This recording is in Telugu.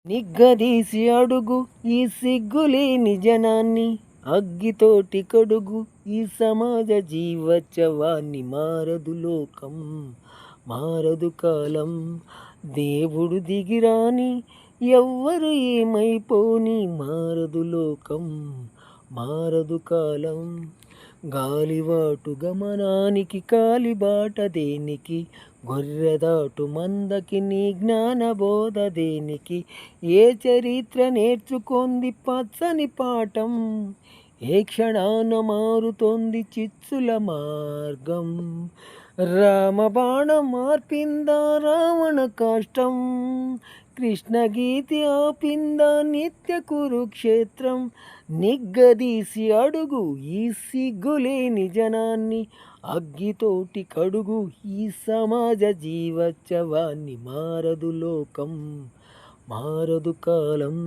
నిగ్గదీసి అడుగు ఈ సిగ్గులేని జనాన్ని, అగ్గితోటి కడుగు ఈ సమాజ జీవోత్సవాన్ని. మారదు లోకం, మారదు కాలం, దేవుడు దిగిరాని ఎవ్వరు ఏమైపోని. మారదు లోకం, మారదు కాలం, గాలివాటు గమనానికి కాలిబాట దేనికి, గొర్రెదాటు మందకి నీ జ్ఞానబోధ దేనికి. ఏ చరిత్ర నేర్చుకొంది పచ్చని పాఠం, ఏ క్షణాన మారుతోంది చిచ్చుల మార్గం. రామబాణం మార్పిందా రావణ కాష్టం, కృష్ణగీతి ఆపిందా నిత్య కురుక్షేత్రం. నిగ్గదీసి అడుగు ఈ సిగ్గులేని జనాన్ని, అగ్గితోటి కడుగు ఈ సమాజ జీవోత్సవాన్ని. మారదు లోకం, మారదు కాలం.